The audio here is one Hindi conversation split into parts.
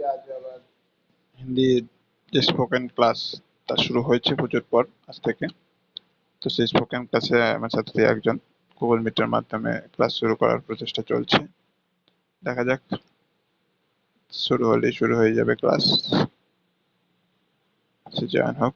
আজ আবার হিন্দি যে স্পোকেন ক্লাস তা শুরু হয়েছে পুজোর পর আজ থেকে। তো সেই স্পোকেন ক্লাসে আমার ছাত্রী একজন গুগল মিটের মাধ্যমে ক্লাস শুরু করার প্রচেষ্টা চলছে। দেখা যাক, শুরু হলেই শুরু হয়ে যাবে ক্লাস, সে জয়েন হোক।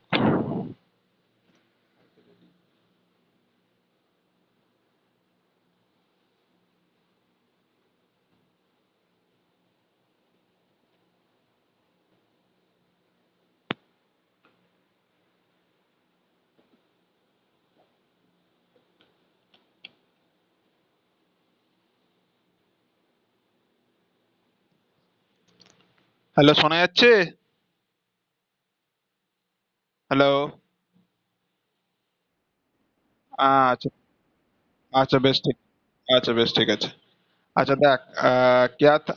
হ্যালো, শোনা যাচ্ছে? হ্যালো। আচ্ছা, আচ্ছা বেশ ঠিক, আচ্ছা বেশ ঠিক আছে। আচ্ছা দেখ,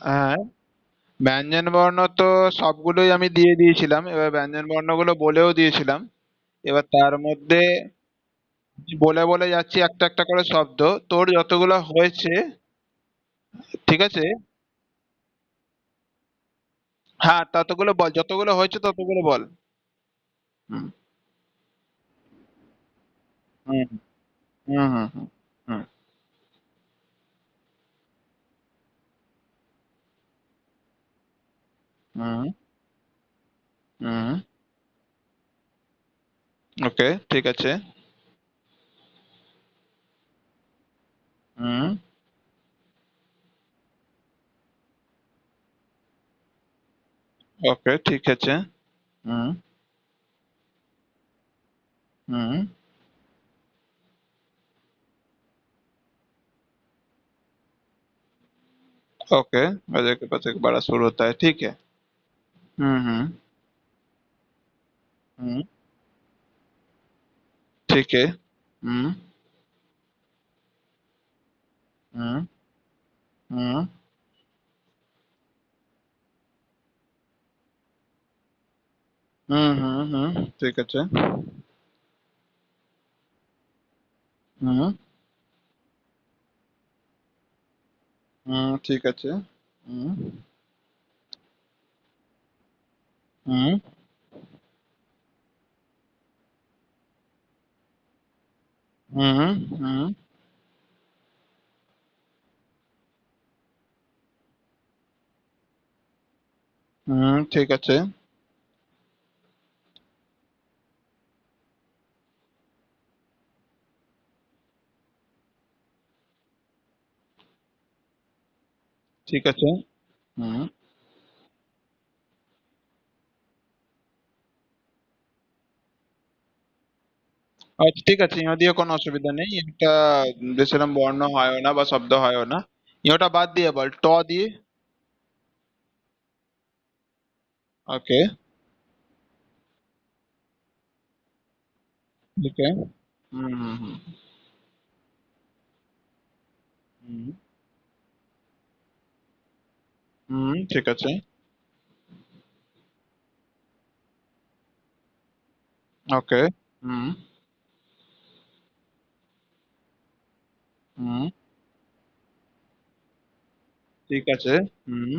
হ্যাঁ, ব্যঞ্জন বর্ণ তো সবগুলোই আমি দিয়ে দিয়েছিলাম, এবার ব্যঞ্জন বর্ণগুলো বলেও দিয়েছিলাম। এবার তার মধ্যে বলে বলে যাচ্ছি একটা একটা করে শব্দ, তোর যতগুলো হয়েছে, ঠিক আছে? হ্যাঁ, ততগুলো বল, যতগুলো হয়েছে ততগুলো বল। হুম হুম হুম হুম হুম হুম হুম হুম। ওকে, ঠিক আছে। হুম। ওকে, ঠিক আছে। হুম হুম। ओके, बजे के पते बड़ा शुरू होता है, ठीक है। हम्म। हम्म, ठीक है। हम्म हम्म हम्म ठीक আছে। হুম ঠিক আছে। হুম হুম হুম হুম ঠিক আছে। ঠিক আছে। হুম। আচ্ছা ঠিক আছে, ইহা দিয়ে কোনো অসুবিধা নেই, এটা সেরকম বর্ণ হয় না বা শব্দ হয় না। ইহটা বাদ দিয়ে বল, ট দিয়ে। ওকে। ঠিক আছে। হুম। হুম ঠিক আছে। ওকে। হুম হুম ঠিক আছে। হুম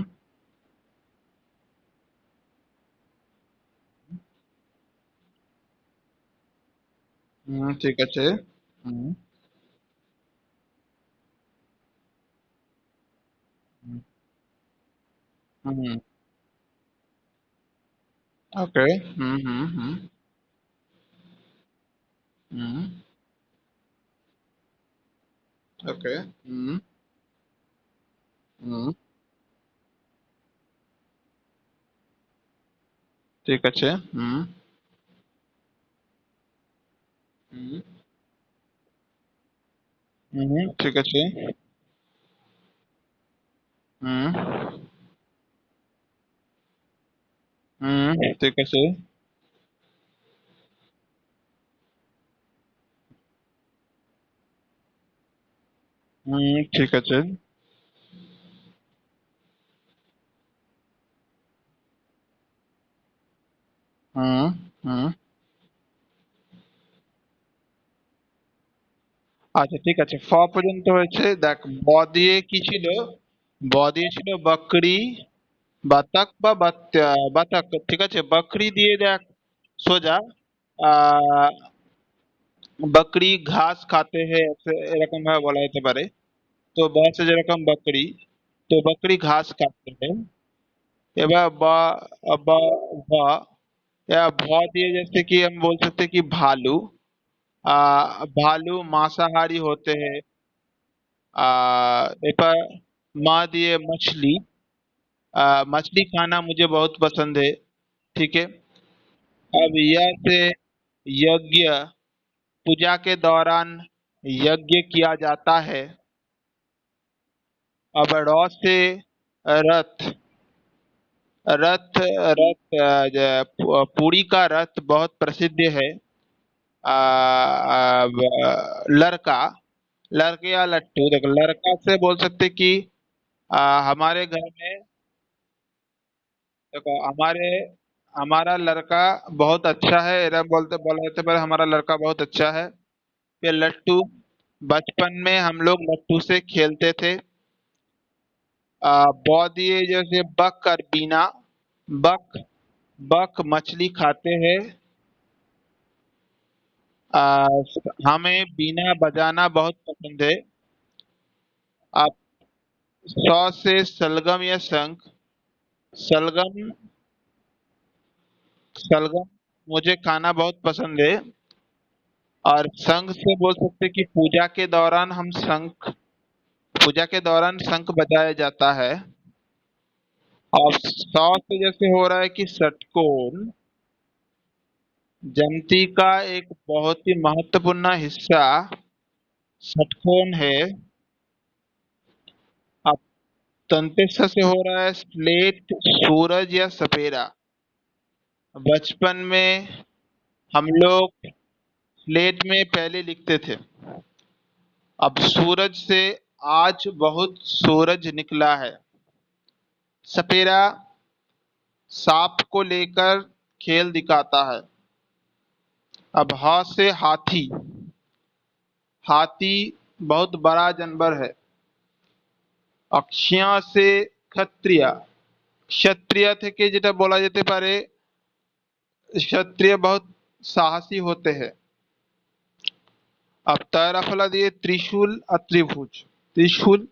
ঠিক আছে। হুম হুম হুম ওকে। হুম হুম ওকে। হুম হুম ঠিক আছে। হুম হুম ঠিক আছে। হুম হুম ঠিক আছে। ঠিক আছে। হুম হুম আচ্ছা ঠিক আছে, ফ পর্যন্ত হয়েছে। দেখ, ব দিয়ে কি ছিল? ব দিয়ে ছিল বকরি, বাতক বা বাতক, ঠিক আছে, বকরি দিয়ে দেখ সোজা। আহ बकरी घास खाते हैं এরকম ভাবে বলা যেতে পারে। তো ব से যেরকম बकरी, तो बकरी घास खाते हैं। এবার ब भ, या भ দিয়ে जैसे कि हम बोल सकते हैं कि भालू। भालू मांसाहारी होते हैं। एपर माँ दिए मछली। मछली खाना मुझे बहुत पसंद है। ठीक है। अब यह से यज्ञ, पूजा के दौरान यज्ञ किया जाता है। अब रौ से रथ। रथ रथ पुरी का रथ बहुत प्रसिद्ध है। लड़का, लड़के या लट्टू, देखो लड़का से बोल सकते कि हमारे घर में, देखो हमारे, हमारा लड़का बहुत अच्छा है, एरम बोलते बोला जाते पर हमारा लड़का बहुत अच्छा है। फिर लट्टू, बचपन में हम लोग लट्टू से खेलते थे। बौदिए जैसे बक और बीना। बक, बक मछली खाते हैं। हमें बीना बजाना बहुत पसंद है। आप सौ से सलगम या शंख। सलगम, सलगम मुझे खाना बहुत पसंद है। और शंख से बोल सकते कि पूजा के दौरान हम शंख, पूजा के दौरान शंख बजाया जाता है। और सौ से जैसे हो रहा है कि षटकोण, जयंती का एक बहुत ही महत्वपूर्ण हिस्सा षटकोण है। अब तंतेश्वर से हो रहा है स्लेट, सूरज या सपेरा। बचपन में हम लोग स्लेट में पहले लिखते थे। अब सूरज से आज बहुत सूरज निकला है। सपेरा सांप को लेकर खेल दिखाता है। अब ह से हाथी। हाथी बहुत बड़ा जानवर है। अक्षियां से क्षत्रिय। क्षत्रिय থেকে যেটা বলা যেতে পারে क्षत्रिय बहुत साहसी होते हैं। अब तारा फला दिए त्रिशूल और त्रिभुज। त्रिशूल,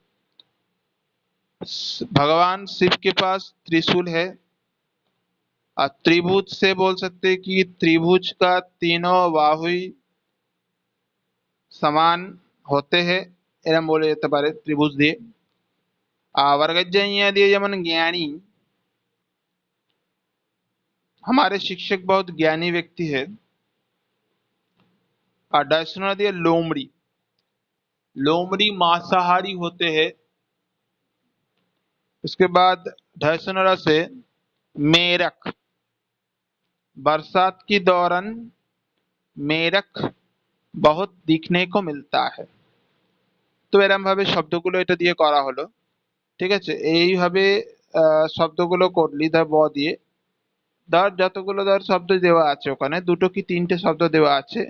भगवान शिव के पास त्रिशूल है। और त्रिभुज से बोल सकते हैं कि त्रिभुज का तीनों बाहु समान होते हैं, এরম বলে যেতে পারে ত্রিভুজ দিয়ে। वर्गज्ञ दिए যেমন ज्ञानी, हमारे शिक्षक बहुत ज्ञानी व्यक्ति है। और डायसोना दिए लोमड़ी। लोमड़ी मांसाहारी होते हैं। उसके बाद ढैसनरा से मेरक, बरसात के दौरान मेरक बहुत दिखने को मिलता है। তো এরম ভাবে শব্দগুলো এটা দিয়ে করা হলো। ঠিক আছে, এইভাবে শব্দগুলো করলি ধর ব দিয়ে। ধর যতগুলো ধর শব্দ দেওয়া আছে ওখানে দুটো কি তিনটে শব্দ দেওয়া আছে,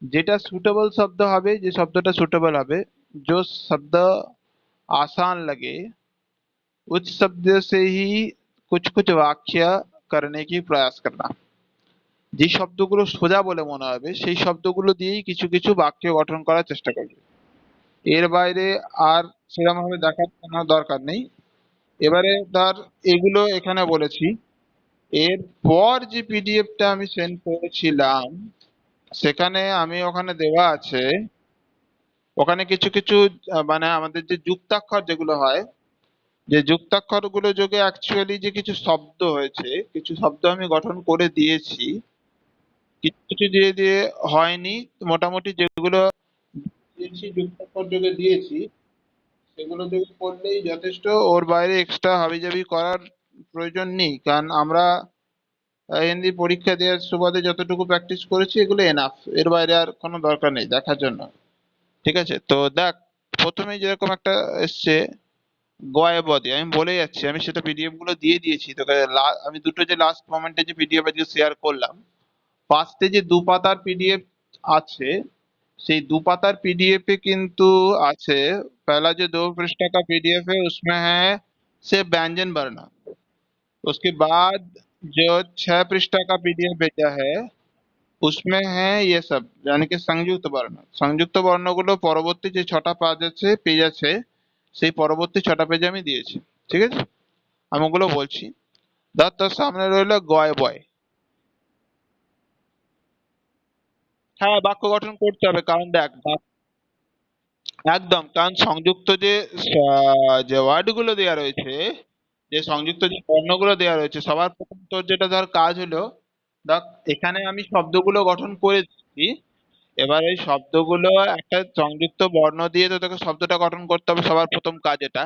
যেটা সুটেবল शब्द হবে, যে শব্দটা সুটেবল হবে, जो शब्द आसान लगे उस शब्द से ही कुछ कुछ वाक्य करने की प्रयास करना। যে শব্দগুলো সোজা বলে মনে হবে সেই শব্দগুলো দিয়েই কিছু কিছু বাক্য গঠন করার চেষ্টা করবে। এর বাইরে আর সেরকম ভাবে দেখার কোনো দরকার নেই। এবারে ধর এগুলো এখানে বলেছি, এরপর যে পিডিএফটা আমি সেন্ড করেছিলাম সেখানে আমি ওখানে দেওয়া আছে, ওখানে কিছু কিছু মানে আমাদের যে যুক্তাক্ষর যেগুলো হয়, যে যুক্তাক্ষর গুলো যোগে অ্যাকচুয়ালি যে কিছু শব্দ হয়েছে, কিছু শব্দ আমি গঠন করে দিয়েছি, কিছু কিছু দিয়ে দিয়ে হয়নি। মোটামুটি যেগুলো দিয়েছি যুক্তাক্ষর যোগে দিয়েছি সেগুলো যোগে করলেই যথেষ্ট। ওর বাইরে এক্সট্রা হাবিজাবি করার প্রয়োজন নেই, কারণ আমরা হিন্দি পরীক্ষা দেওয়ার সুবাদে যতটুকু প্র্যাকটিস করেছি এগুলো এনাফ। এর বাইরে আর কোনো দরকার নেই দেখার জন্য। ঠিক আছে, তো দেখ প্রথমেই যেরকম একটা এসছে গয়াবদী, আমি বলে যাচ্ছি, আমি সেটা পিডিএফ গুলো দিয়ে দিয়েছি তোকে। আমি দুটো যে লাস্ট মোমেন্টে যে পিডিএফ আজকে শেয়ার করলাম, ফার্স্টে যে দু পাতার পিডিএফ আছে সেই दो पातार पीडीएफ पे किंतु আছে पहला जो 2 पृष्ठ का पीडीएफ है उसमें है सिर्फ व्यंजन वर्ण। उसके बाद जो 6 पृष्ठ का पीडीएफ भेजा है उसमें है ये सब, यानी कि সংযুক্ত বর্ণগুলো পরবর্তী যে 6টা পেজ আছে সেই পরবর্তী 6টা পেজে আমি দিয়েছি। ঠিক আছে, আমি ওগুলো বলছি। ধর তোর সামনে রইলো গয় বয়। হ্যাঁ, বাক্য গঠন করতে হবে, কারণ দেখ একদম, কারণ সংযুক্ত যে ওয়ার্ড গুলো দেওয়া রয়েছে, যে সংযুক্ত যে বর্ণগুলো দেওয়া রয়েছে, সবার প্রথম তোর যেটা ধর কাজ হলো, দেখ এখানে আমি শব্দগুলো গঠন করে দিচ্ছি। এবার এই শব্দগুলো একটা সংযুক্ত বর্ণ দিয়ে তো তোকে শব্দটা গঠন করতে হবে, সবার প্রথম কাজ এটা।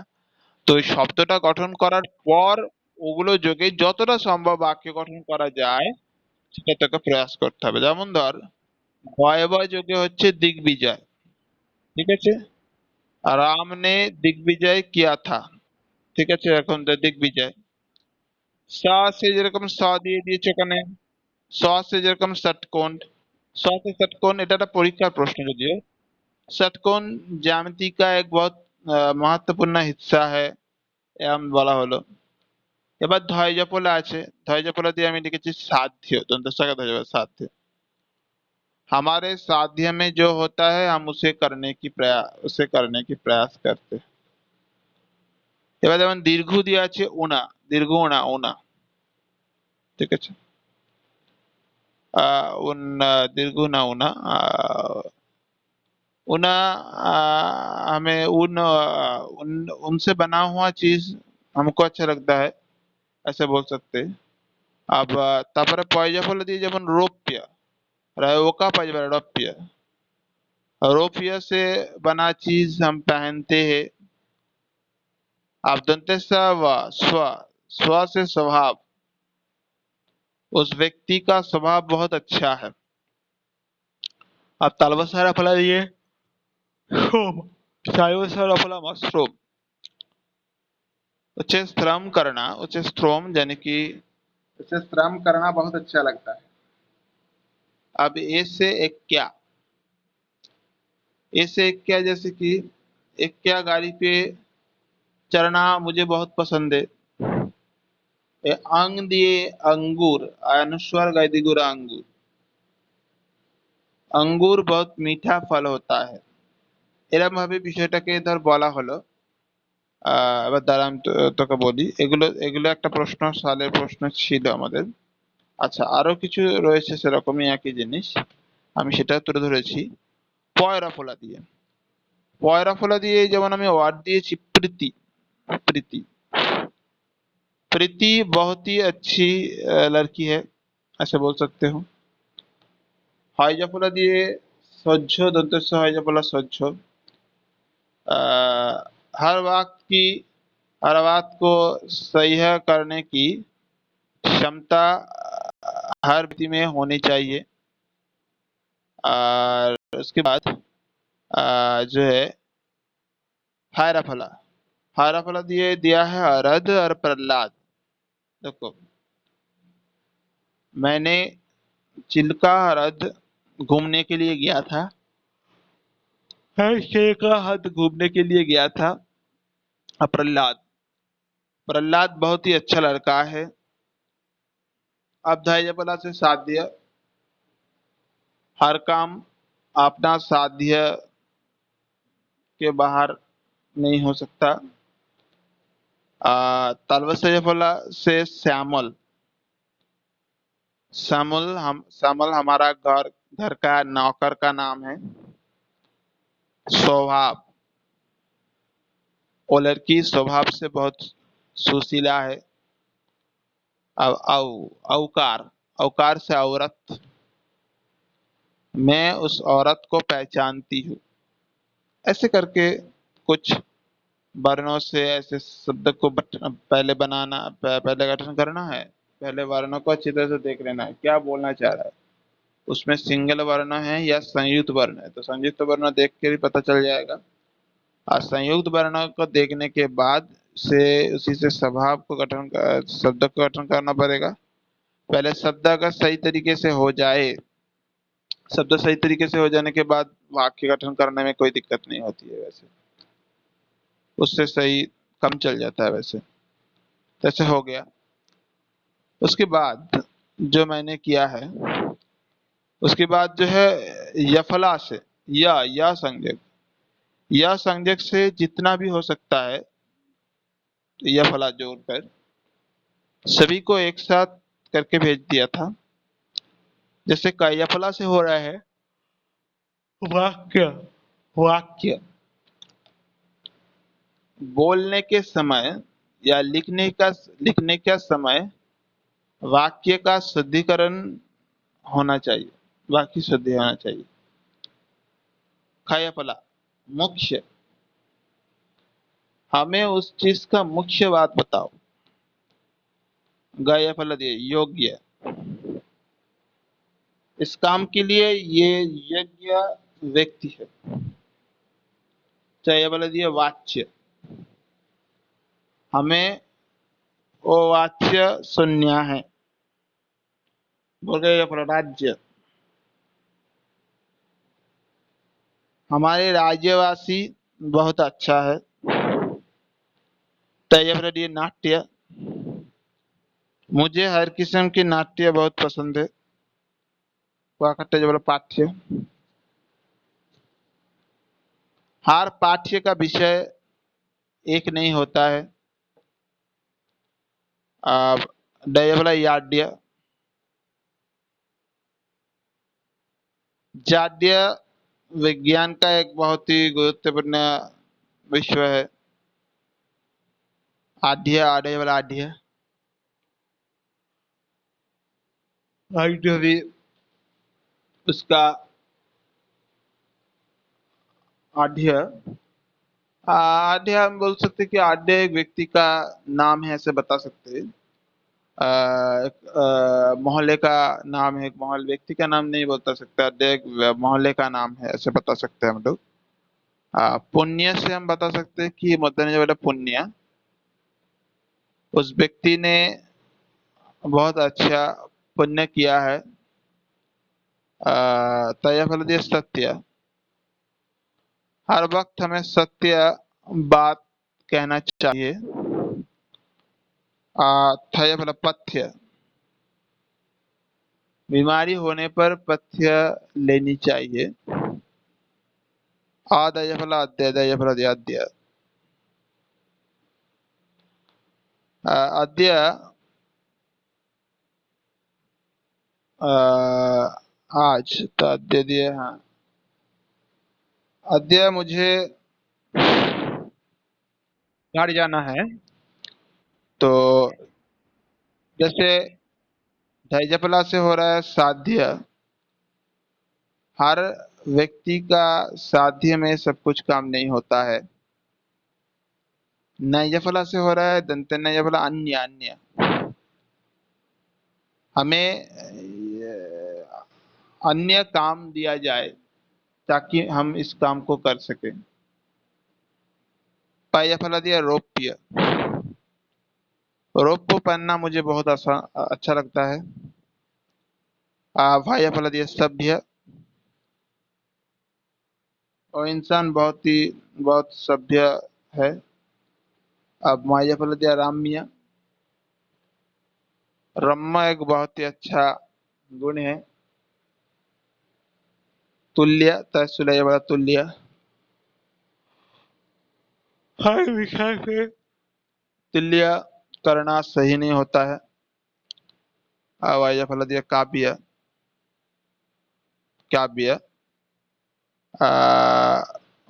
তো ওই শব্দটা গঠন করার পর ওগুলো যোগে যতটা সম্ভব বাক্য গঠন করা যায় সেটা তোকে প্রয়াস করতে হবে। যেমন ধর ভয় যোগে হচ্ছে দিগ্বিজয়। ঠিক আছে, রাম ने दिग्विजय किया था। ঠিক আছে, এখন দিগ্বিজয়। স সে যেরকম স দিয়ে দিয়েছে ওখানে, স से যেরকম षटकोण, स से षटकोण এটা একটা পরীক্ষার প্রশ্ন যদিও। षटकोण ज्यामिति का एक बहुत महत्वपूर्ण हिस्सा है, এরম বলা হলো। এবার ধয় আছে, ধয় দিয়ে আমি লিখেছি साध्य, दंतस्थ হয়ে যাবে साध्य। हमारे साध्य में जो होता है हम उसे करने की प्रयास करते। এবার যেমন দীর্ঘ দিয়ে আছে উনা, দীর্ঘ উনা উনা। ঠিক আছে, उन दीर्घ ना उना उना हमें उनसे बना हुआ चीज हमको अच्छा लगता है, ऐसे बोल सकते हैं। अब তারপরে পয়জা ফলে দিয়ে যেমন রৌপ্য, ওকা পাইবে रौप्य, रौप्य से बना चीज हम पहनते हैं। अब दंते स्व, स्व से स्वभाव, उस व्यक्ति का स्वभाव बहुत अच्छा है। अब तालवसारा फला दिए श्रम, साइवसारा फला मशरूम, उसे श्रम करना, उसे श्रम यानी कि उसे श्रम करना बहुत अच्छा लगता है। अब ए से एक क्या, ए से एक क्या, जैसे कि एक क्या गाड़ी पे चढ़ना मुझे बहुत पसंद है। अंग दिए अंगूर, अनुस्वर गैदिगुरा अंगूर, अंगूर बहुत मीठा फल होता है। এরকম ভাবে বিষয়টাকে ধর বলা হলো। এবার দাঁড়া আমি তোকে বলি, এগুলো এগুলো একটা প্রশ্ন, সালের প্রশ্ন ছিল আমাদের। আচ্ছা, আরো কিছু রয়েছে সেরকমই একই জিনিস, আমি সেটা তুলে ধরেছি। পয়রা ফোলা দিয়ে, পয়রা ফোলা দিয়ে যেমন আমি ওয়ার্ড দিয়েছি প্রীতি, प्रीति, प्रीति बहुत ही अच्छी लड़की है, ऐसे बोल सकते हो। हयजा फला दिए सह्य, दंतस्थ हयजा फला सह्य। हर बात की, हर बात को सही करने की क्षमता हर व्यक्ति में होनी चाहिए। और उसके बाद जो है हायरा फला, हायरा फला दिए दिया है अरद और प्रहलाद। देखो, मैंने चिल्का हृद घूमने के लिए गया था, का हद घूमने के लिए गया था। प्रहलाद, प्रहलाद बहुत ही अच्छा लड़का है। अब धैर्यपला से साध्य, हर काम अपना साध्य के बाहर नहीं हो सकता। तलवसफला से श्यामल, श्यामल हमारा घर का नौकर का नाम है। स्वभाव, वो लड़की स्वभाव से बहुत सुशीला है। अवकार, अवकार से औरत, मैं उस औरत को पहचानती हूँ। ऐसे करके कुछ वर्णों से ऐसे शब्द को पहले बनाना, पहले गठन करना है। पहले वर्णों को अच्छी तरह से देख लेना है क्या बोलना चाह रहा है, उसमें सिंगल वर्ण है या संयुक्त वर्ण है। तो संयुक्त वर्ण देख के भी पता चल जाएगा, और संयुक्त वर्ण को देखने के बाद से उसी से स्वभाव को गठन, शब्द को गठन करना पड़ेगा। पहले शब्द अगर सही तरीके से हो जाए, शब्द सही तरीके से हो जाने के बाद वाक्य गठन करने में कोई दिक्कत नहीं होती है, वैसे उससे सही कम चल जाता है। वैसे जैसे हो गया उसके बाद जो मैंने किया है, उसके बाद जो है यफला से या संज्ञक, या संज्ञक से जितना भी हो सकता है तो यफला जोड़कर सभी को एक साथ करके भेज दिया था। जैसे यफला से हो रहा है वाक्य, वाक्य बोलने के समय या लिखने का समय वाक्य का शुद्धिकरण होना चाहिए, वाक्य शुद्धि होना चाहिए। खयफला मुख्य, हमें उस चीज का मुख्य बात बताओ। गयफल दिए योग्य, इस काम के लिए ये योग्य व्यक्ति है। चयफल दिए वाच्य, हमें वो वाच्य सुनना है। बोल गए राज्य, हमारे राज्यवासी बहुत अच्छा है। तय नाट्य, मुझे हर किस्म के नाट्य बहुत पसंद है। वाकट्य जो बोला पाठ्य, हर पाठ्य का विषय एक नहीं होता है। डय याड्य, जाड्य विज्ञान का एक बहुत ही गुरुत्वपूर्ण विषय है। आढ़्य, आढ़्य वाला आढ़्य, आढ़्य भी उसका आढ़्य, आढ़्य हम बोल सकते हैं कि आढ़्य एक व्यक्ति का नाम है, ऐसे बता सकते हैं। मोहल्ले का नाम है, एक मोहल्ले व्यक्ति का नाम नहीं बता सकता, एक मोहल्ले का नाम है, ऐसे बता सकते हैं हम लोग। पुण्य से हम बता सकते हैं कि मतलब जो बेटा पुण्य, उस व्यक्ति ने बहुत अच्छा पुण्य किया है। तय फल दिया सत्य, हर वक्त हमें सत्य बात कहना चाहिए। थय फल पथ्य, बीमारी होने पर पथ्य लेनी चाहिए। आदय फल अद्य, दय फल अद्य, अद्य आज तो अद्य दिए। हाँ, अद्य मुझे घर जाना है, तो जैसे धैर्यफला से हो रहा है साध्य, हर व्यक्ति का साध्य में सब कुछ काम नहीं होता है। नयफला से हो रहा है दंत नयफला अन्य, अन्य हमें अन्य काम दिया जाए ताकि हम इस काम को कर सकें। पाय फला दिया रोप्य, रोप्य पहनना मुझे बहुत अच्छा लगता है। भाई फला दिया सभ्य, और इंसान बहुत सभ्य है। अब माया फल दिया राम्य, रम्य एक बहुत ही अच्छा गुण है। तुल्य, तहसुलय बड़ा तुल्य, हर विषय से तुल्य करना सही नहीं होता है। वाय फल दिया काव्य, काव्य,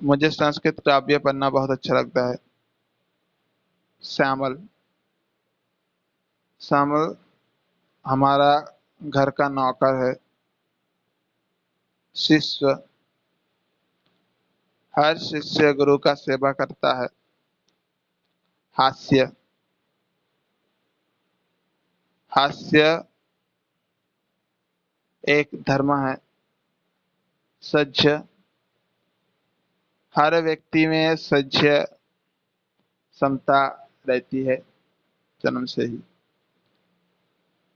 मुझे संस्कृत काव्य पढ़ना बहुत अच्छा लगता है। श्यामल, श्यामल हमारा घर का नौकर है। शिष्य, हर शिष्य गुरु का सेवा करता है। हास्य, हास्य एक धर्म है। सज्ज, हर व्यक्ति में सज्ज क्षमता रहती है जन्म से ही।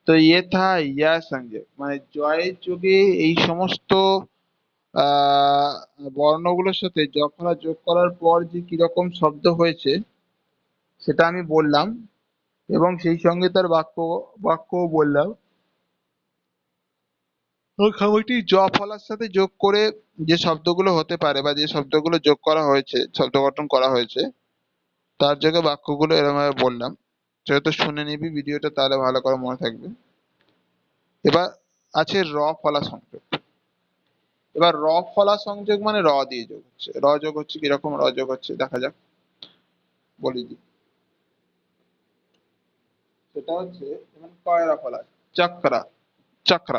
तो ये था या সংযোগ, মানে জয় যোগে এই সমস্ত বর্ণগুলোর সাথে যফলা যোগ করার পর যে কিরকম শব্দ হয়েছে সেটা আমি বললাম। এবং সেই সঙ্গে তার বাক্যও বললাম। মোটামুটি জ ফলার সাথে যোগ করে যে শব্দগুলো হতে পারে বা যে শব্দগুলো যোগ করা হয়েছে, শব্দ গঠন করা হয়েছে, তার জায়গায় বাক্যগুলো এরকম ভাবে বললাম। সেটা তো শুনে নিবি ভিডিওটা, তাহলে ভালো করে মনে থাকবে। এবার আছে র ফলা সংযোগ। এবার র ফলা সংযোগ মানে র দিয়ে যোগ হচ্ছে। র যোগ হচ্ছে, কিরকম র যোগ হচ্ছে দেখা যাক, বলে দিই। সেটা হচ্ছে যেমন কয়রা ফলা, चक्र, चक्र।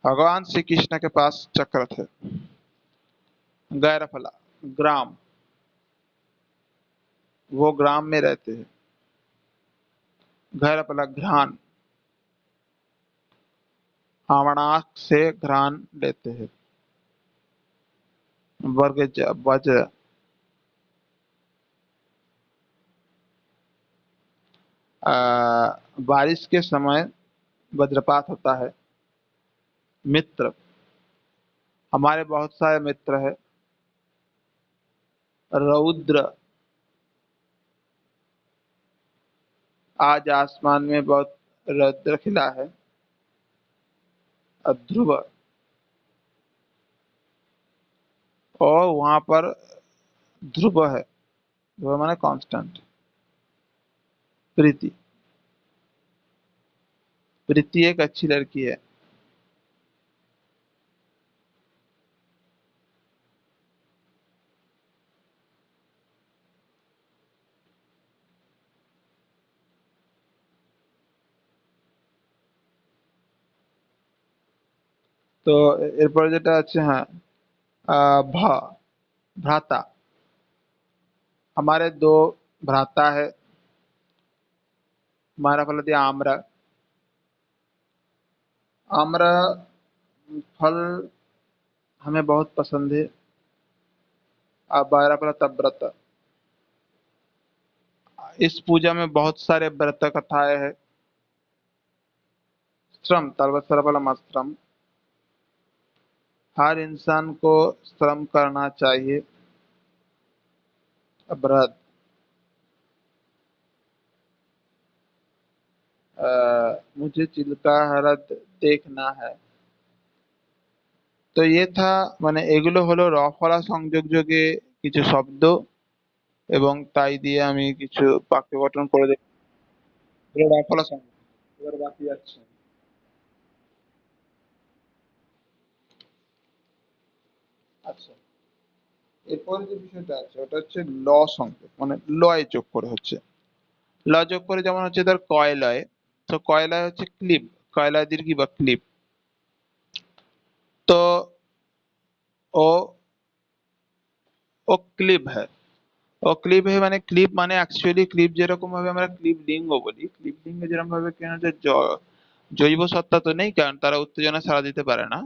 भगवान श्री कृष्ण के पास चक्र थे। गैर फला, ग्राम, वो ग्राम में रहते हैं। गैर फला, घ्राण, आमणाक से घ्राण लेते हैं। वर्ग वज्र, बारिश के समय वज्रपात होता है। मित्र, हमारे बहुत सारे मित्र है। रौद्र, आज आसमान में बहुत रौद्र खिला है। ध्रुव, और वहां पर ध्रुव है। ध्रुव माने कांस्टेंट। प्रीति, प्रीति एक अच्छी लड़की है। তো এরপরে যেটা আছে, হ্যাঁ, भा, भ्राता, हमारे दो भ्राता है। हमारा फल दिया आम्र। आम्र फल हमें बहुत पसंद है। अब बारह फल तब व्रत, इस पूजा में बहुत सारे व्रत कथाएं हैं। श्रम, तलवत्सर फलम श्रम, हर इंसान को श्रम करना चाहिए। व्रत, मुझे चिल्का हरद देखना है। তো ইয়ে থা, মানে এগুলো হলো র ফলা সংযোগ যোগে কিছু শব্দ, এবং তাই দিয়ে আমি কিছু বাক্য গঠন করে দেব। এগুলো র ফলা সংযোগ। এবার বাকি যাচ্ছে। আচ্ছা, এরপরে যে বিষয়টা আছে ওটা হচ্ছে ল সংযোগ, মানে লয় যোগ করে হচ্ছে। ল যোগ করে যেমন হচ্ছে ধর কয়লয়, তো কয়লয় হচ্ছে ক্লিপ, কয়লয় দীর্ঘি বা ক্লিপ। তো ও ও ক্লিপ হ্যাঁ, ও ক্লিপ है, মানে ক্লিপ মানে অ্যাকচুয়ালি ক্লিপ যেরকম ভাবে আমরা ক্লিপ লিঙ্গ বলি, ক্লিপ লিঙ্গে যেরকম ভাবে কেন যে জৈব সত্তা তো নেই, কারণ তারা উত্তেজনা সাড়া দিতে পারে না।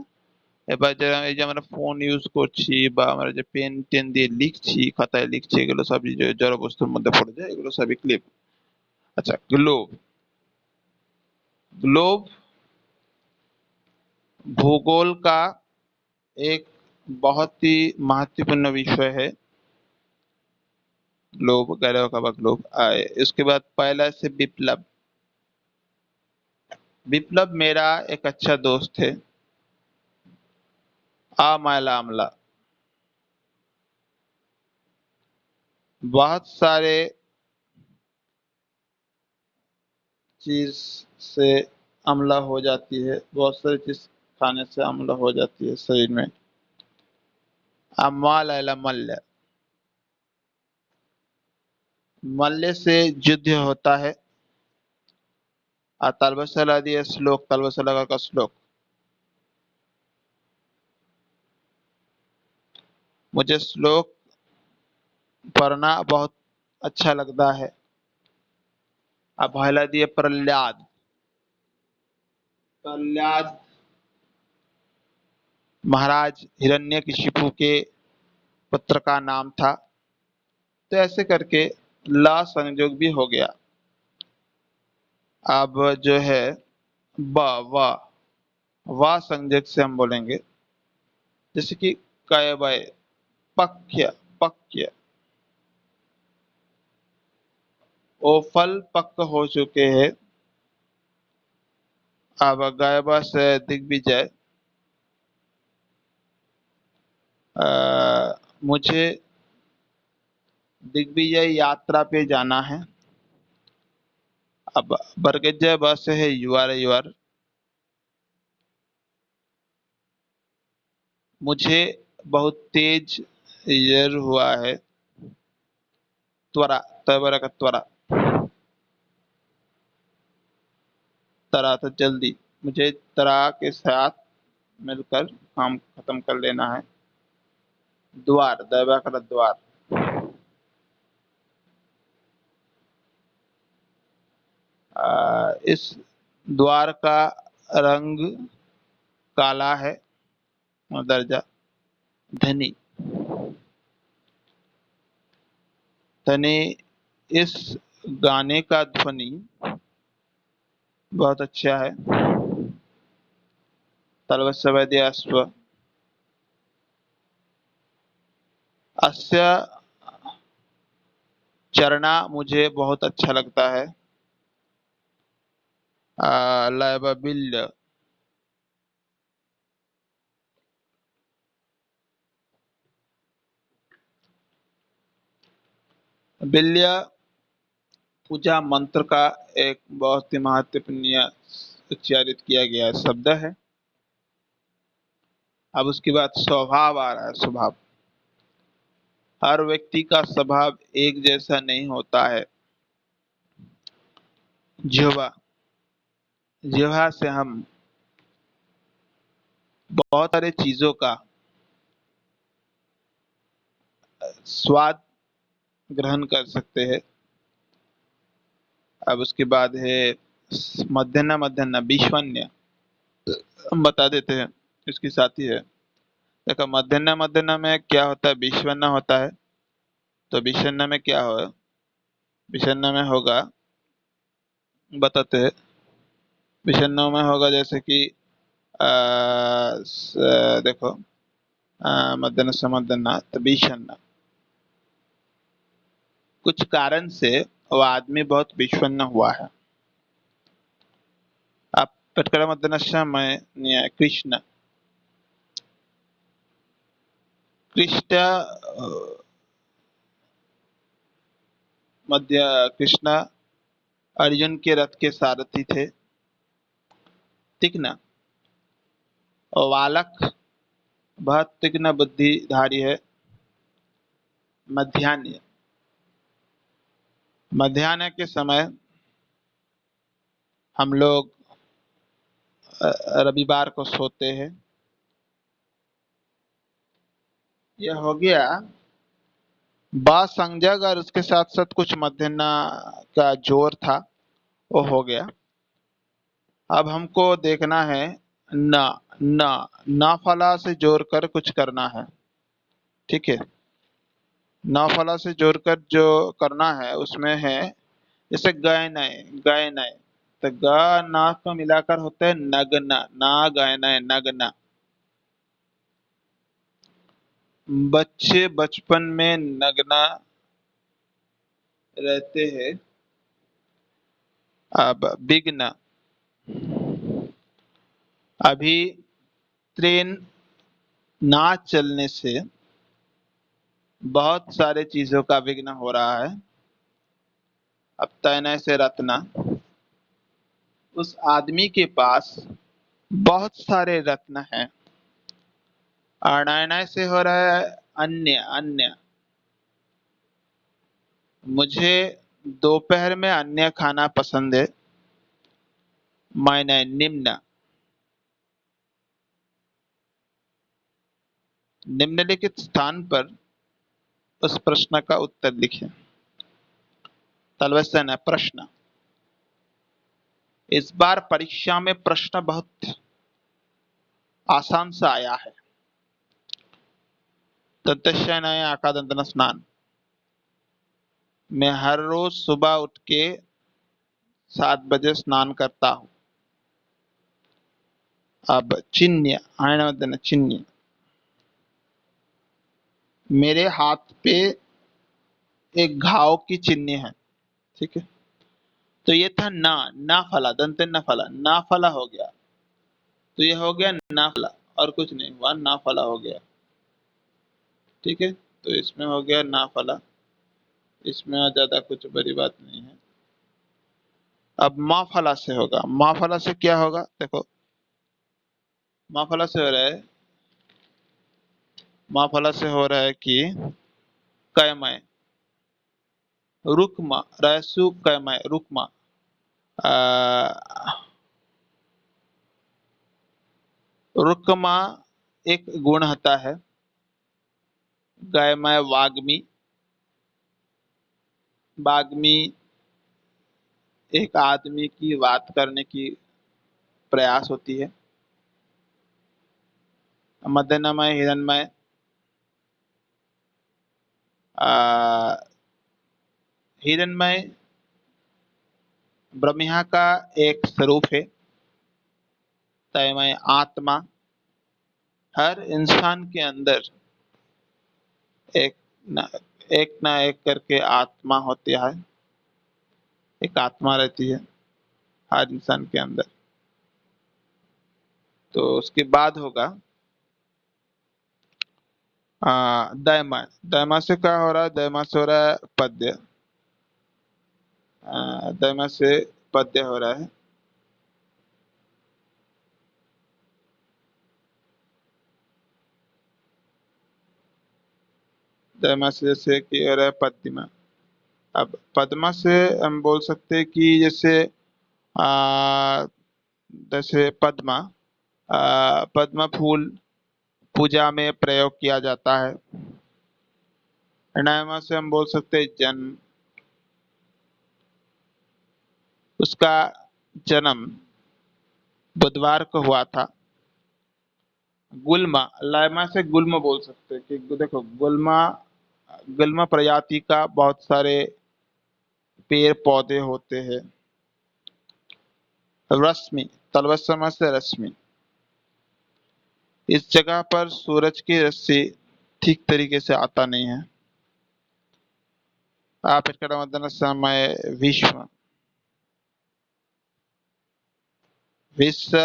এবার যে এই যে আমরা ফোন ইউজ করছি বা আমরা যে পেন টেন দিয়ে লিখছি, খাতায় লিখছি, এগুলো সবই জড় বস্তুর মধ্যে পড়ে যায়, এগুলো সবই ক্লিপ। अच्छा, ग्लोब, ग्लोब भूगोल का एक बहुत ही महत्वपूर्ण विषय है। ग्लोब, गैरव का ग्लोब आए। इसके बाद पहला से विप्लव, विप्लव मेरा एक अच्छा दोस्त है। आमला आमला, बहुत सारे चीज से अम्ला हो जाती है, बहुत सारी चीज खाने से अम्ल हो जाती है शरीर में। अमाल अला मल्ल, मल्ल से युद्ध होता है। तलवसला दिए श्लोक, तलवसला का श्लोक, मुझे श्लोक पढ़ना बहुत अच्छा लगता है। अब पहला दिए प्रहलाद, प्रहलाद महाराज हिरण्यकशिपु के पुत्र का नाम था। तो ऐसे करके ला संयोग भी हो गया। अब जो है ब, वा संयोग से हम बोलेंगे, जैसे कि कयवय, पक्य, पक्य, वो फल पक्क हो चुके हैं। अब गए बस दिग्विजय। मुझे दिग्विजय यात्रा पे जाना है। अब बरगज्जय बस है युवर। मुझे बहुत तेज जर हुआ है। त्वरा तबरा का त्वरा। तरा तो जल्दी। मुझे तरा के साथ मिलकर काम खत्म कर लेना है। द्वार दैवा का द्वार। इस द्वार का रंग काला है। दर्जा धनी। धनी। इस गाने का ध्वनि बहुत अच्छा है। तलवस्वैद्यास्व। अस्य चरना मुझे बहुत अच्छा लगता है। लैबबिल्य। बिल्य पूजा मंत्र का एक बहुत ही महत्वपूर्ण उच्चारित किया गया शब्द है। अब उसके बाद स्वभाव आ रहा है। स्वभाव। हर व्यक्ति का स्वभाव एक जैसा नहीं होता है। जिह्वा। जिह्वा से हम बहुत सारे चीजों का स्वाद ग्रहण कर सकते हैं। अब उसके बाद है मध्याह्न मध्याह्न विश्वन्य। हम बता देते हैं इसके साथ ही है। देखो मध्याह्न मध्याह्न में क्या होता है, विश्वन्न होता है। तो विषन्न में क्या हो, विषन्न में होगा बताते हैं। विषन्न में होगा जैसे कि देखो मध्याह्न से मध्याह्न तो विषन्न। कुछ कारण से वो आदमी बहुत विषन्न हुआ है। अब पटकड़ा मध्याह्न में कृष्ण। कृष्ण मध्य कृष्ण अर्जुन के रथ के सारथी थे। तीक्ष्ण। और बालक बहुत तीक्ष्ण बुद्धिधारी है। मध्याह्न। मध्याह्न के समय हम लोग रविवार को सोते हैं। यह हो गया बा संजग और उसके साथ साथ कुछ मध्याह्न का जोर था, वो हो गया। अब हमको देखना है न न न फला से जोड़कर कुछ करना है। ठीक है। न फला से जोड़कर जो करना है उसमें है जैसे गए नए। तो ग न को मिलाकर होता है नग्न। ना गए नए नग्न। बच्चे बचपन में नग्न रहते हैं। अब विघ्न। अभी ट्रेन ना चलने से बहुत सारे चीजों का विघ्न हो रहा है। अब तैने से रत्ना। उस आदमी के पास बहुत सारे रत्न हैं। अनयन से हो रहा है अन्य अन्य। मुझे दोपहर में अन्य खाना पसंद है। मैंने निम्न। निम्नलिखित स्थान पर उस प्रश्न का उत्तर लिखें। तलवसन है प्रश्न। इस बार परीक्षा में प्रश्न बहुत आसान सा आया है। दंतश्चयन है आकादंतन स्नान। मैं हर रोज सुबह उठ के 7 बजे स्नान करता हूँ। अब चिन्ह आयन चिन्ह। मेरे हाथ पे एक घाव की चिन्ह है। ठीक है। तो ये था ना, ना फला, दंत न फला, ना फला हो गया। तो ये हो गया ना फला, और कुछ नहीं हुआ, ना फला हो गया। ठीक है, तो इसमें हो गया ना फला, इसमें ज्यादा कुछ बड़ी बात नहीं है। अब मा फला से होगा, मा फला से क्या होगा, देखो मा फला से हो रहा है, मा फला से हो रहा है कि कयमय, रुकमा, रसु कयमय, रुकमा। रुकमा एक गुण होता है, गयमय वाग्मी, वाग्मी एक आदमी की बात करने की प्रयास होती है। मदनमय हिरणमय, हिरणमय ब्रह्मा का एक स्वरूप है। तयमय आत्मा, हर इंसान के अंदर एक न एक करके आत्मा होती है, एक आत्मा रहती है हर इंसान के अंदर। तो उसके बाद होगा दैमा, दैमा से क्या हो रहा है, दैमा से हो रहा है पद्य, दैमा से पद्य हो रहा है। दैमा से जैसे कि हो रहा है पद्मा। अब पद्मा से हम बोल सकते हैं कि आ, जैसे पद्मा, पद्म फूल पूजा में प्रयोग किया जाता है। नयमा से हम बोल सकते हैं जन्म, उसका जन्म बुधवार को हुआ था। गुल्मा, लाइमा से गुल्म बोल सकते हैं कि देखो गुल्मा, गुल्म प्रजाति का बहुत सारे पेड़ पौधे होते हैं। रश्मि, तलवस्मा से रश्मि, इस जगह पर सूरज की रश्मि ठीक तरीके से आता नहीं है। आप इसका मतलब समय विश्व, विश्व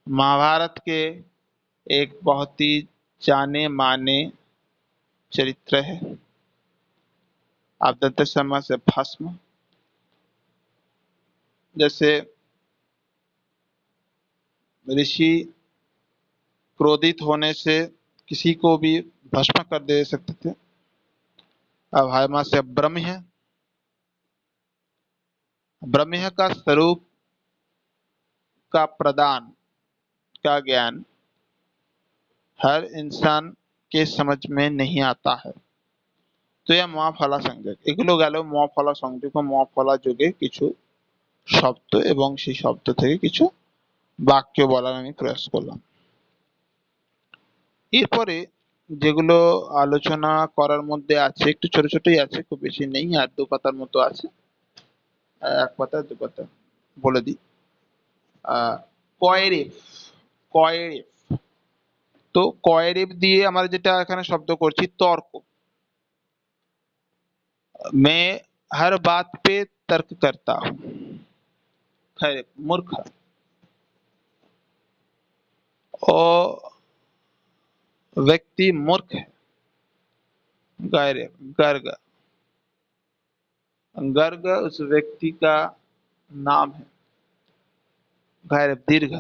महाभारत के एक बहुत ही जाने माने चरित्र है। आप दंत समय से भस्म, जैसे ऋषि क्रोधित होने से किसी को भी भस्म कर दे सकते थे। अब हायमा से ब्रह्म है, ब्रह्म का स्वरूप का प्रदान का ज्ञान हर इंसान के समझ में नहीं आता है। তো এ মহাফলা সংযোগ, এগুলো গেল মহাফলা সংযোগ ও মহাফলা যোগে কিছু শব্দ এবং সেই শব্দ থেকে কিছু বাক্য বলার আমি প্রয়াস করলাম। এরপরে যেগুলো আলোচনা করার মধ্যে আছে, একটু ছোট ছোটই আছে, খুব বেশি নেই, আর দু পাতার মতো আছে, এক পাতা দু পাতা বলে দিই। কয়রেফ, কয়রেফ, তো কয়রেফ দিয়ে আমরা যেটা এখানে শব্দ করছি তর্ক। मैं हर बात पे तर्क करता हूँ। खैर मूर्ख, और व्यक्ति मूर्ख है। गैर, गर्ग, गर्ग उस व्यक्ति का नाम है। गैर दीर्घ,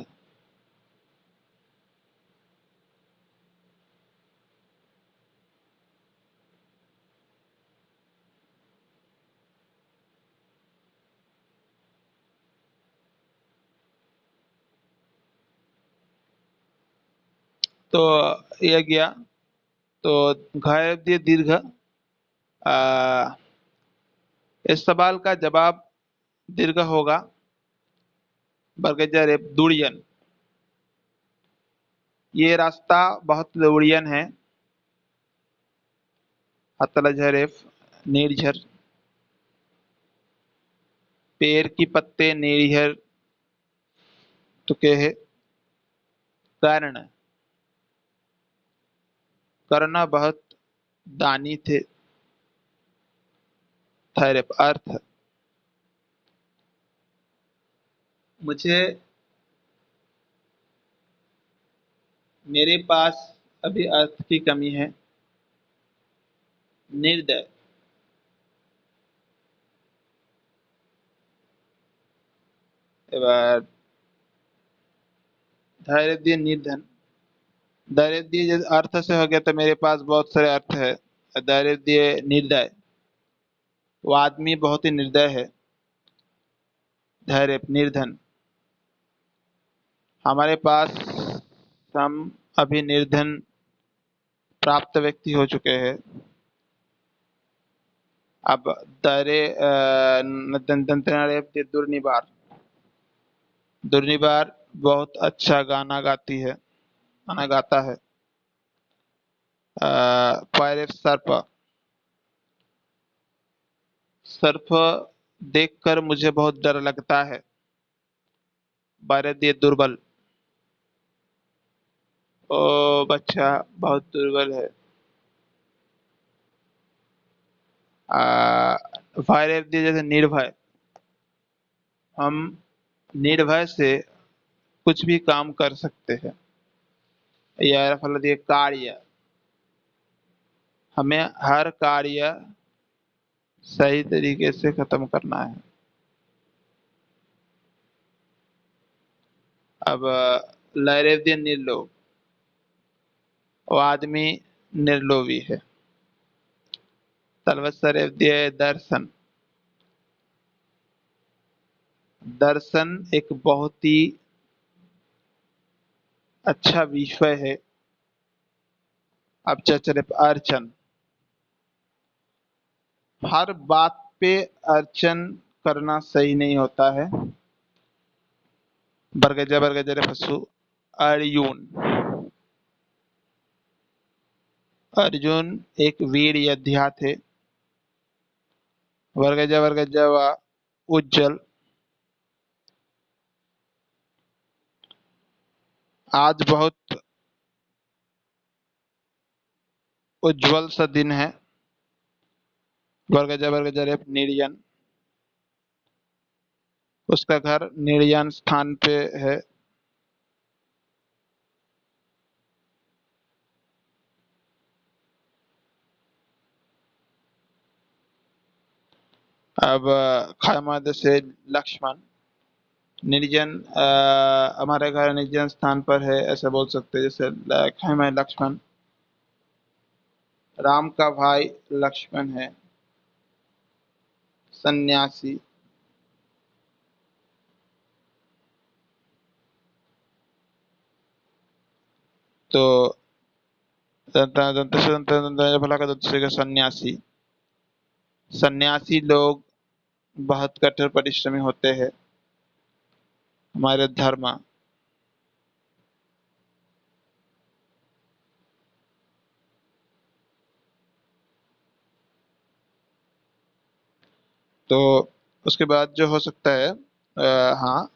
तो यह गया। तो गैर दिए दीर्घ, इस सवाल का जवाब दीर्घ होगा। बरगजर दुड़ियन, ये रास्ता बहुत दुड़ियन है। हतलझरेफ निर्झर, पेड़ की पत्ते निर्झर चुके हैं। कर्ण, कर्ण बहुत दानी थे। थैरेप अर्थ, मुझे मेरे पास अभी अर्थ की कमी है। निर्दय। এবার धैर्य दिए निर्धन। धैर्य दिए जैसे अर्थ से हो गया तो मेरे पास बहुत सारे अर्थ है। धैर्य दिए निर्दय, वो आदमी बहुत ही निर्दय है। धैर्य निर्धन, हमारे पास हम अभी निर्धन प्राप्त व्यक्ति हो चुके हैं। अब दुर्निवार। दुर्निवार बहुत अच्छा गाना गाती है, गाना गाता है। पायरेट सर्प। सर्प देखकर मुझे बहुत डर लगता है। भारतीय दुर्बल। ओ बच्चा बहुत दुर्बल है। भारत जैसे निर्भय, हम निर्भय से कुछ भी काम कर सकते हैं। या फल दिए कार्य, हमें हर कार्य सही तरीके से खत्म करना है। अब लहरेव निर्लोभ, वो आदमी निर्लोभी है। तलवत्सरेव दिए दर्शन। दर्शन एक बहुत ही अच्छा विषय है। अब चर्चा अर्चन, हर बात पे अर्चन करना सही नहीं होता है। बरगजा बरगजरे फसु। अर्जुन। अर्जुन एक वीर योद्धा थे। वर्गजा वर्गजा व उज्जवल। आज बहुत उज्जवल सा दिन है। वर्गजा वर्गजरे निर्जन, उसका घर निर्जन स्थान पे है। अब खामद से लक्ष्मण। निर्जन, हमारे घर निर्जन स्थान पर है ऐसा बोल सकते हैं। जैसे खामा लक्ष्मण, राम का भाई लक्ष्मण है, सन्यासी। तो सन्यासी, सन्यासी लोग बहुत कठोर परिश्रमी होते हैं। हमारे धर्म, तो उसके बाद जो हो सकता है, हाँ,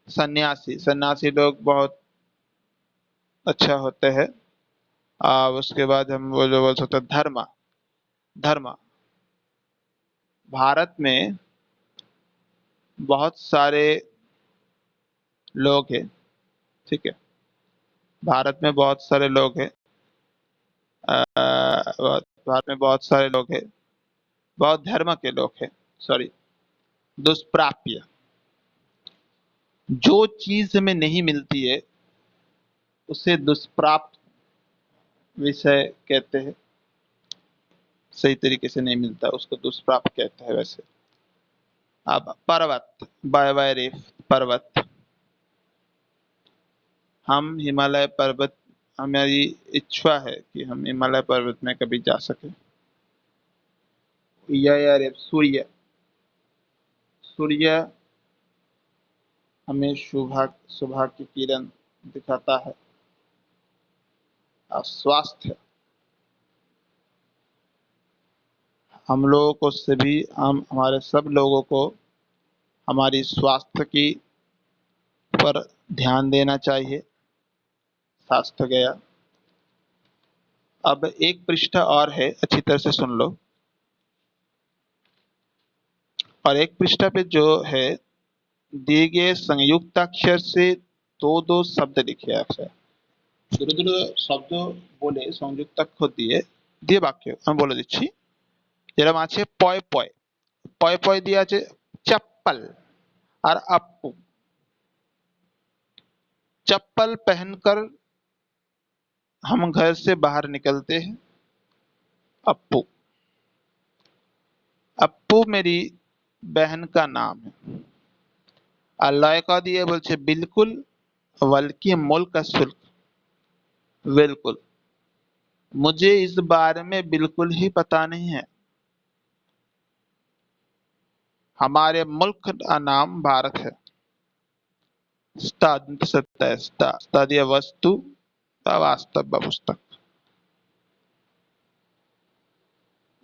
सन्यासी, सन्यासी लोग बहुत अच्छा होते हैं। उसके बाद हम वो जो बोल सकते हैं धर्म। धर्म, भारत में बहुत सारे लोग हैं, ठीक है। भारत में बहुत सारे लोग हैं। भारत में बहुत सारे लोग हैं, बहुत धर्म के लोग हैं। सॉरी, दुष्प्राप्य, जो चीज हमें नहीं मिलती है उसे दुष्प्राप्त विषय कहते हैं। सही तरीके से नहीं मिलता उसको दुष्प्राप्त कहते हैं वैसे। अब पर्वत, बाय बाय रेफ, पर्वत, हम हिमालय पर्वत, हमारी इच्छा है कि हम हिमालय पर्वत में कभी जा सके। या रेफ सूर्य, सूर्य हमें सुबह सुबह की किरण दिखाता है। स्वास्थ्य, हम लोगों को सभी, हम हमारे सब लोगों को हमारी स्वास्थ्य की पर ध्यान देना चाहिए। स्वास्थ्य गया। अब एक पृष्ठ और है, अच्छी तरह से सुन लो। और एक पृष्ठ पे जो है दिए गए संयुक्ताक्षर से दो दो शब्द लिखे আছে দুটো দুটো শব্দ বলে সংযুক্তাক্ষর দিয়ে দিয়ে বাক্য আমি বলে দিচ্ছি যেরকম আছে পয় পয় পয় পয় দিয়ে আছে चप्पल और अप्पू चप्पल पहनकर हम घर से बाहर निकलते हैं अप्पू अप्पू मेरी बहन का नाम है और लयका दिए बोलছে बिल्कुल बल्कि मुल्क का शुल्क बिल्कुल मुझे इस बारे में बिल्कुल ही पता नहीं है हमारे मुल्क का नाम भारत है दिए वस्तु वास्तव पुस्तक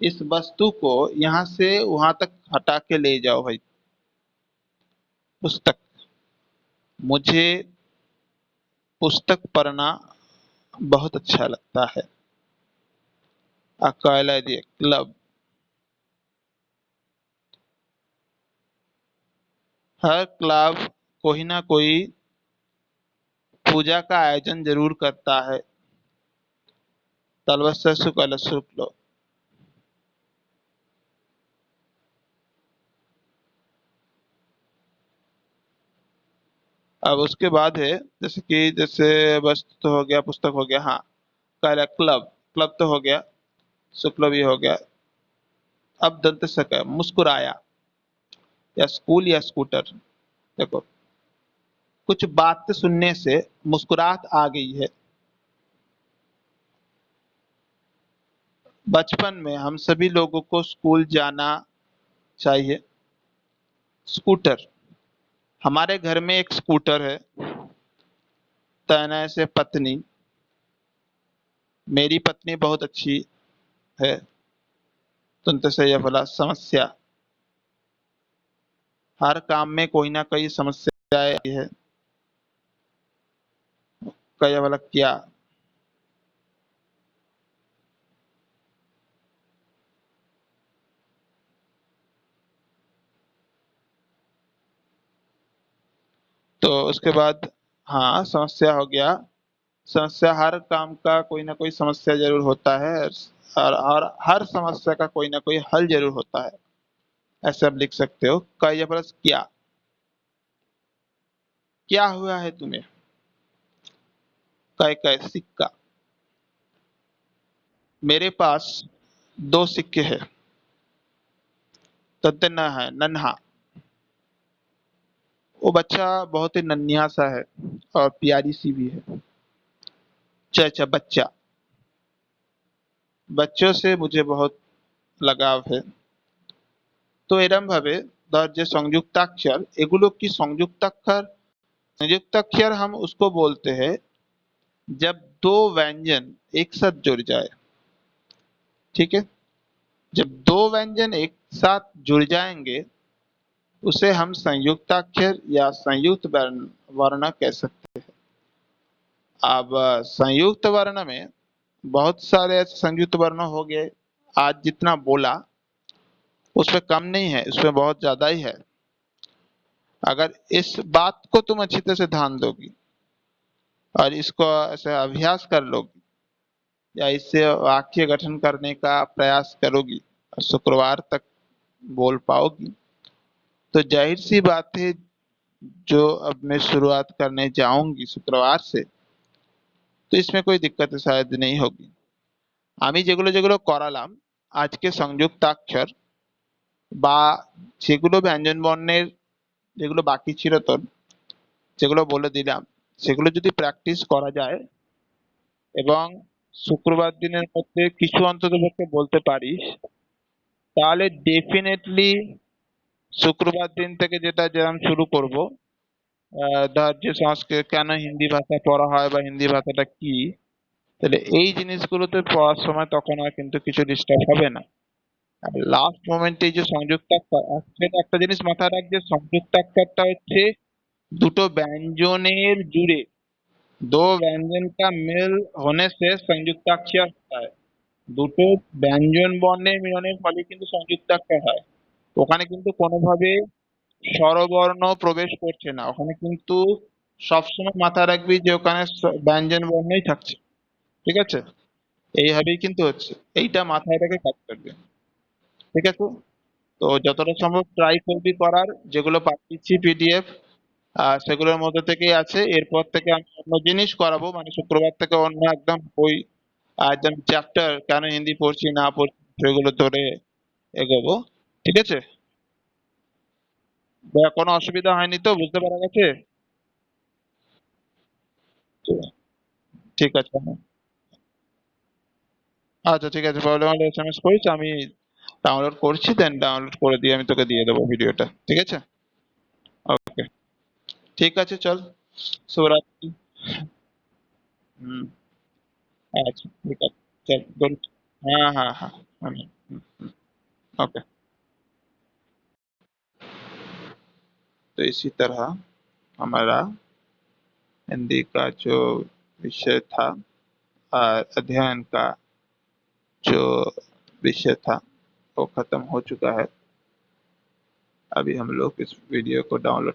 इस वस्तु को यहाँ से वहां तक हटा के ले जाओ भाई पुस्तक मुझे पुस्तक पढ़ना बहुत अच्छा लगता है अकेला दिए क्लब हर क्लब कोई ना कोई पूजा का आयोजन जरूर करता है तलवस्त्र शुक्ल अब उसके बाद है जैसे कि जैसे वस्तु तो हो गया पुस्तक हो गया हाँ कह क्लब क्लब तो हो गया शुक्ल भी हो गया अब दंत सक मुस्कुराया या स्कूल या स्कूटर देखो कुछ बात सुनने से मुस्कुराहट आ गई है बचपन में हम सभी लोगों को स्कूल जाना चाहिए स्कूटर हमारे घर में एक स्कूटर है तनय से पत्नी मेरी पत्नी बहुत अच्छी है तुंत से यह बोला समस्या हर काम में कोई ना कोई समस्या है कया वाला क्या तो उसके बाद हाँ समस्या हो गया समस्या हर काम का कोई ना कोई समस्या जरूर होता है और हर समस्या का कोई ना कोई हल जरूर होता है ऐसे आप लिख सकते हो कया प्लस क्या हुआ है तुम्हें कै सिक्का मेरे पास दो सिक्के हैं तद्दन है नन्हा वो बच्चा बहुत ही नन्हा सा है और प्यारी सी भी है अच्छा बच्चा बच्चों से मुझे बहुत लगाव है তো এরম ভাবে ধর যে সংযুক্তাক্ষর এগুলো কি সংযুক্তাক্ষর संयुक्ताक्षर हम उसको बोलते हैं जब दो व्यंजन एक साथ जुड़ जाए ठीक है जब दो व्यंजन एक साथ जुड़ जाएंगे उसे हम संयुक्ताक्षर या संयुक्त वर्ण कह सकते हैं अब संयुक्त वर्ण में बहुत सारे ऐसे संयुक्त वर्ण हो गए आज जितना बोला उसमें कम नहीं है उसमें बहुत ज्यादा ही है अगर इस बात को तुम अच्छी तरह से ध्यान दोगी और इसको ऐसे अभ्यास कर लोगी या इससे वाक्य गठन करने का प्रयास करोगी और शुक्रवार तक बोल पाओगी तो जाहिर सी बात है जो अब मैं शुरुआत करने जाऊंगी शुक्रवार से तो इसमें कोई दिक्कत शायद नहीं होगी আমি যেগুলো যেগুলো করালাম আজকে সংযুক্তাক্ষর বা যেগুলো ব্যঞ্জন বর্ণের যেগুলো বাকি ছিল তোর যেগুলো বলে দিলাম সেগুলো যদি প্র্যাকটিস করা যায় এবং শুক্রবার দিনের মধ্যে কিছু অন্ততপক্ষে বলতে পারিস তাহলে ডেফিনেটলি শুক্রবার দিন থেকে যেটা যেরকম শুরু করব ধর যে সংস্কৃত কেন হিন্দি ভাষা পড়া হয় বা হিন্দি ভাষাটা কি তাহলে এই জিনিসগুলোতে পড়ার সময় তখন আর কিন্তু কিছু ডিস্টার্ব হবে না আর লাস্ট মোমেন্টে এই যে সংযুক্তাক্ষর actually একটা জিনিস মাথায় রাখ যে সংযুক্তাক্ষরটা হচ্ছে দুটো ব্যঞ্জনের জুড়ে दो व्यंजन का मेल होने से संयुक्ताक्षर होता है দুটো ব্যঞ্জন বর্ণের মিলনের ফলে কিন্তু সংযুক্তাক্ষর হয় ওখানে কিন্তু কোনোভাবে স্বরবর্ণ প্রবেশ করছে না ওখানে, কিন্তু সবসময় মাথায় রাখবি যে ওখানে ব্যঞ্জন বর্ণই থাকছে। ঠিক আছে, এইভাবেই কিন্তু হচ্ছে, এইটা মাথায় রেখে কাজ করবে। ঠিক আছে, তো যতটা সম্ভব ট্রাই করবি করার, যেগুলো পাঠিয়েছি পিডিএফ সেগুলোর মধ্যে থেকেই আছে। এরপর থেকে আমি অন্য জিনিস করাবো, মানে শুক্রবার থেকে অন্য একদম বই, একদম চ্যাপ্টার কেন হিন্দি পড়ছি না পড়ছি সেগুলো ধরে এগোবো। ঠিক আছে, কোনো অসুবিধা হয়নি তো, বুঝতে পারা গেছে? ঠিক আছে, আচ্ছা ঠিক আছে, প্রবলেম হলে এসএমএস করিস, আমি ডাউনলোড করছি, দেন ডাউনলোড করে দিয়ে আমি তোকে দিয়ে দেবো ভিডিওটা। ঠিক আছে, ওকে, ঠিক আছে, চল, শুভরাত্রি। হুম, अच्छा ठीक है, चल गुड। हाँ हाँ हाँ, ओके। तो इसी तरह हमारा हिंदी का जो विषय था, अध्ययन का जो विषय था, वो खत्म हो चुका है। अभी हम लोग इस वीडियो को डाउनलोड